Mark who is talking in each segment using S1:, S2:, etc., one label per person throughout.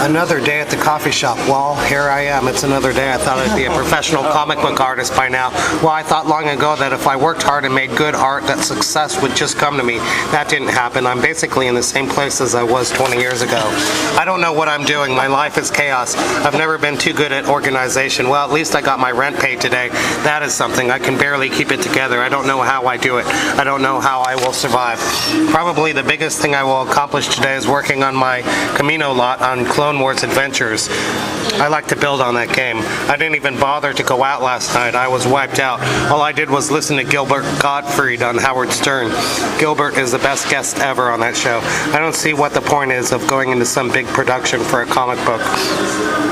S1: Another day at the coffee shop. Well, here I am. It's another day. I thought I'd be a professional comic book artist by now. Well, I thought long ago that if I worked hard and made good art, that success would just come to me. That didn't happen. I'm basically in the same place as I was 20 years ago. I don't know what I'm doing. My life is chaos. I've never been too good at organization. Well, at least I got my rent paid today. That is something. I can barely keep it together. I don't know how I do it. I don't know how I will survive. Probably the biggest thing I will accomplish today is working on my Camino lot on Clone Wars Adventures. I like to build on that game. I didn't even bother to go out last night. I was wiped out. All I did was listen to Gilbert Gottfried on Howard Stern. Gilbert is the best guest ever on that show. I don't see what the point is of going into some big production for a comic book.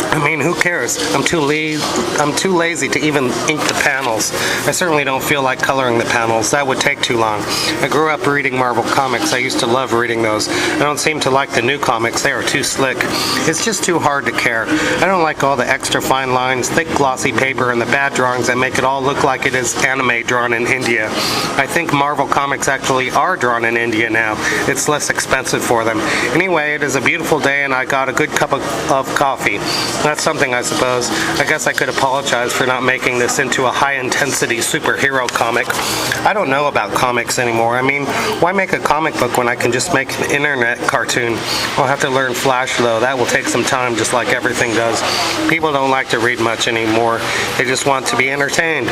S1: I mean, who cares? I'm too lazy to even ink the panels. I certainly don't feel like coloring the panels. That would take too long. I grew up reading Marvel comics. I used to love reading those. I don't seem to like the new comics. They are too slick. It's just too hard to care. I don't like all the extra fine lines, thick glossy paper, and the bad drawings that make it all look like it is anime drawn in India. I think Marvel comics actually are drawn in India now. It's less expensive for them. Anyway, it is a beautiful day and I got a good cup of coffee. That's something, I suppose. I guess I could apologize for not making this into a high-intensity superhero comic. I don't know about comics anymore. I mean, why make a comic book when I can just make an internet cartoon? I'll have to learn Flash, though. That will take some time, just like everything does. People don't like to read much anymore. They just want to be entertained.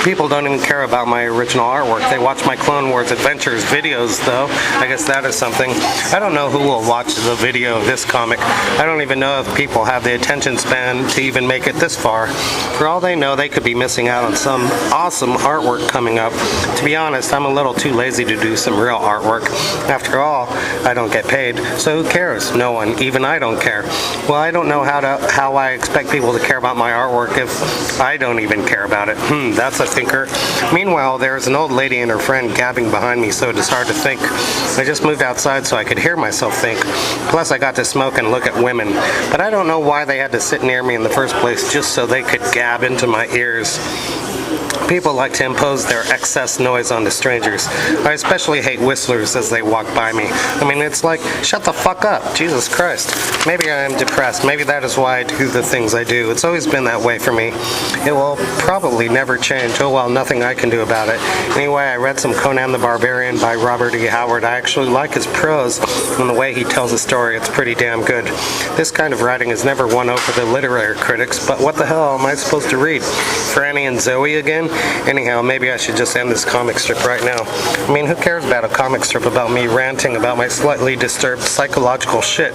S1: People don't even care about my original artwork. They watch my Clone Wars Adventures videos, though. I guess that is something. I don't know who will watch the video of this comic. I don't even know if people have the attention span to even make it this far. For all they know, they could be missing out on some awesome artwork coming up. To be honest, I'm a little too lazy to do some real artwork. After all, I don't get paid, so who cares? No one. Even I don't care. Well, I don't know how I expect people to care about my artwork if I don't even care about it. That's a thinker. Meanwhile, there's an old lady and her friend gabbing behind me, so it is hard to think. I just moved outside so I could hear myself think. Plus, I got to smoke and look at women. But I don't know why they had to sit near me in the first place just so they could gab into my ears. People like to impose their excess noise onto strangers. I especially hate whistlers as they walk by me. I mean, it's like, shut the fuck up, Jesus Christ. Maybe I am depressed. Maybe that is why I do the things I do. It's always been that way for me. It will probably never change. Oh well, nothing I can do about it. Anyway, I read some Conan the Barbarian by Robert E. Howard. I actually like his prose and the way he tells a story. It's pretty damn good. This kind of writing has never won over the literary critics, but what the hell am I supposed to read? Franny and Zoe again? Anyhow, maybe I should just end this comic strip right now. I mean, who cares about a comic strip about me ranting about my slightly disturbed psychological shit?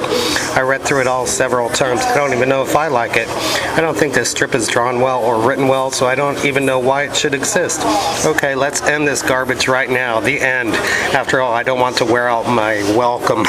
S1: I read through it all several times. I don't even know if I like it. I don't think this strip is drawn well or written well, so I don't even know why it should exist. Okay, let's end this garbage right now. The end. After all, I don't want to wear out my welcome.